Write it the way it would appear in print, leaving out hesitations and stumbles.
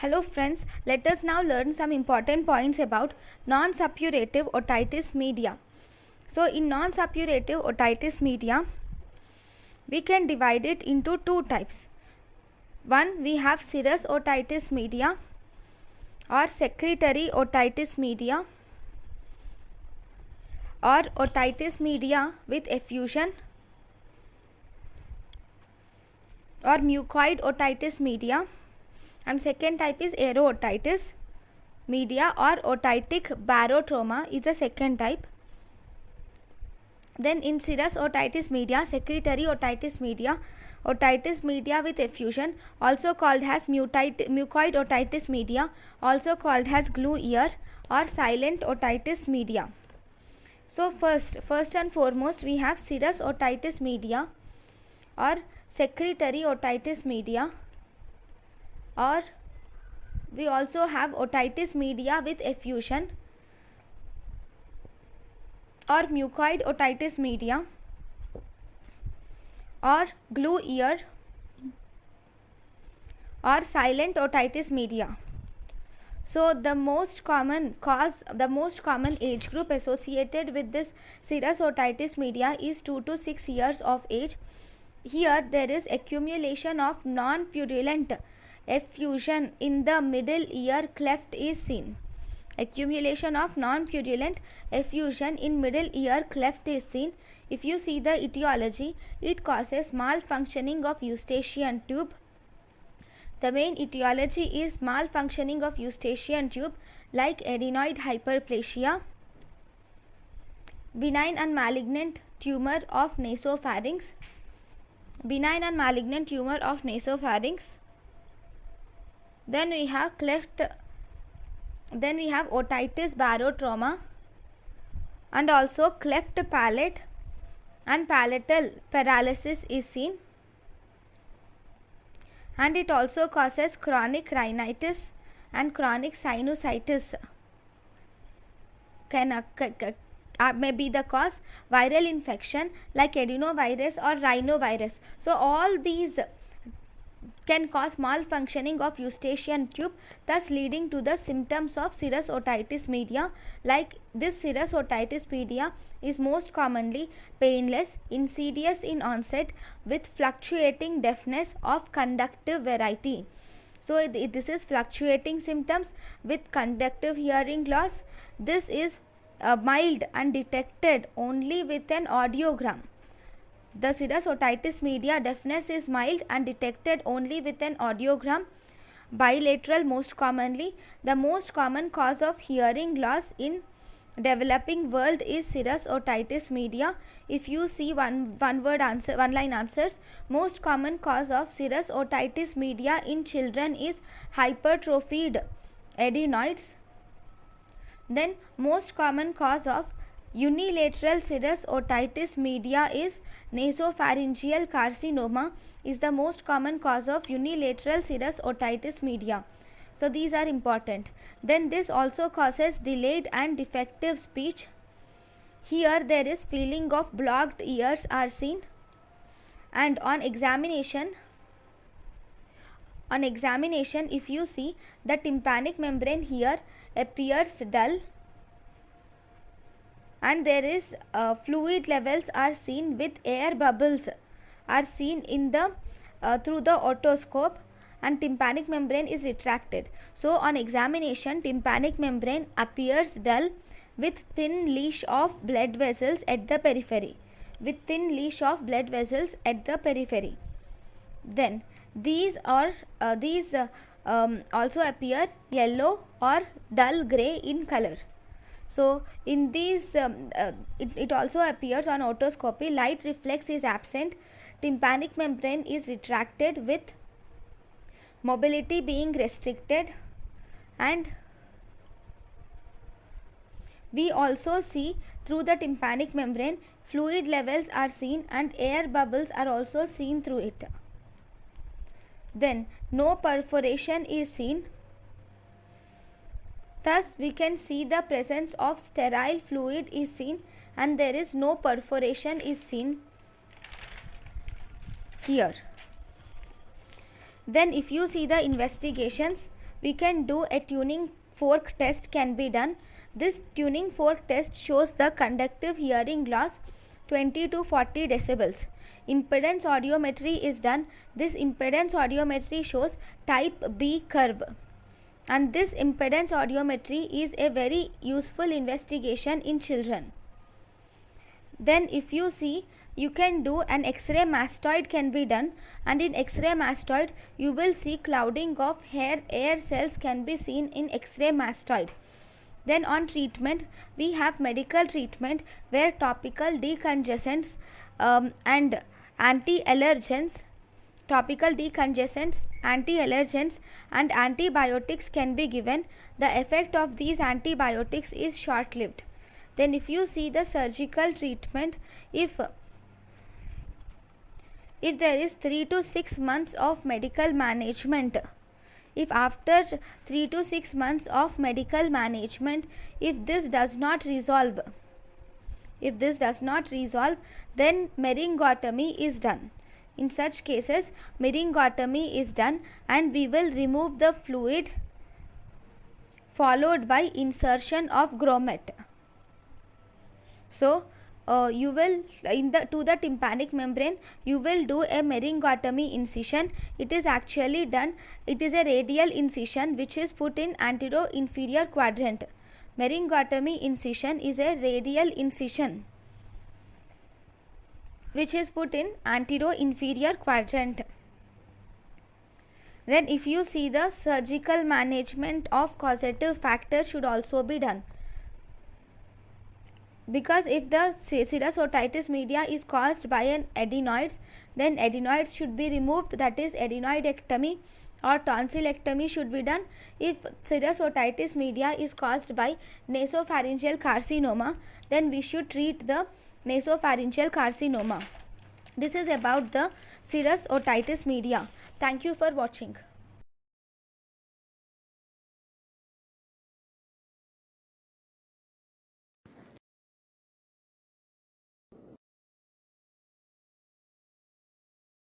Hello friends, let us now learn some important points about non-suppurative otitis media. So in non-suppurative otitis media, we can divide it into two types. One, we have serous otitis media or secretory otitis media or otitis media with effusion or mucoid otitis media, and second type is aerootitis media or otitic barotrauma is the second type. Then in serous otitis media, secretory otitis media, otitis media with effusion, also called as mucoid otitis media, also called as glue ear or silent otitis media. So first and foremost, we have serous otitis media or secretory otitis media, or we also have otitis media with effusion or mucoid otitis media or glue ear or silent otitis media. So the most common age group associated with this serous otitis media is 2 to 6 years of age. Here there is accumulation of non-purulent effusion in the middle ear cleft is seen. Accumulation of non-purulent effusion in middle ear cleft is seen. If you see the etiology, it causes malfunctioning of eustachian tube. The main etiology is malfunctioning of eustachian tube like adenoid hyperplasia, benign and malignant tumor of nasopharynx, benign and malignant tumor of nasopharynx. Then we have otitis barotrauma and also cleft palate and palatal paralysis is seen, and it also causes chronic rhinitis and chronic sinusitis. May be the cause viral infection like adenovirus or rhinovirus. So all these can cause malfunctioning of eustachian tube, thus leading to the symptoms of serous otitis media. Like this serous otitis media is most commonly painless, insidious in onset with fluctuating deafness of conductive variety. So this is fluctuating symptoms with conductive hearing loss. This is mild and detected only with an audiogram. The serous otitis media deafness is mild and detected only with an audiogram. Bilateral most commonly. The most common cause of hearing loss in developing world is serous otitis media. If you see one line answers, most common cause of serous otitis media in children is hypertrophied adenoids. Then most common cause of unilateral serous otitis media is nasopharyngeal carcinoma is the most common cause of unilateral serous otitis media. So these are important. Then this also causes delayed and defective speech. Here there is feeling of blocked ears are seen, and on examination if you see, the tympanic membrane here appears dull, and there is fluid levels are seen with air bubbles are seen in the through the otoscope, and tympanic membrane is retracted. So on examination, tympanic membrane appears dull with thin leash of blood vessels at the periphery. Then these also appear yellow or dull grey in color. So in these it also appears on otoscopy. Light reflex is absent, tympanic membrane is retracted with mobility being restricted, and we also see through the tympanic membrane fluid levels are seen and air bubbles are also seen through it. Then no perforation is seen. Thus we can see the presence of sterile fluid is seen, and there is no perforation is seen here. Then if you see the investigations, we can do a tuning fork test can be done. This tuning fork test shows the conductive hearing loss 20 to 40 decibels. Impedance audiometry is done. This impedance audiometry shows type B curve, and this impedance audiometry is a very useful investigation in children. Then if you see, you can do an X-ray mastoid can be done, and in X-ray mastoid you will see clouding of air cells can be seen in X-ray mastoid. Then on treatment, we have medical treatment where topical decongestants and anti-allergens, and antibiotics can be given. The effect of these antibiotics is short-lived. Then if you see the surgical treatment, if there is 3 to 6 months of medical management, if after 3 to 6 months of medical management, if this does not resolve, then myringotomy is done. In such cases, myringotomy is done, and we will remove the fluid followed by insertion of grommet. So you will to the tympanic membrane you will do a myringotomy incision. It is actually done, it is a radial incision which is put in antero-inferior quadrant. Myringotomy incision is a radial incision which is put in antero-inferior quadrant. Then if you see, the surgical management of causative factor should also be done, because if the serous otitis media is caused by an adenoids, then adenoids should be removed, that is adenoidectomy or tonsillectomy should be done. If serous otitis media is caused by nasopharyngeal carcinoma, then we should treat the nasopharyngeal carcinoma. This is about the serous otitis media. Thank you for watching.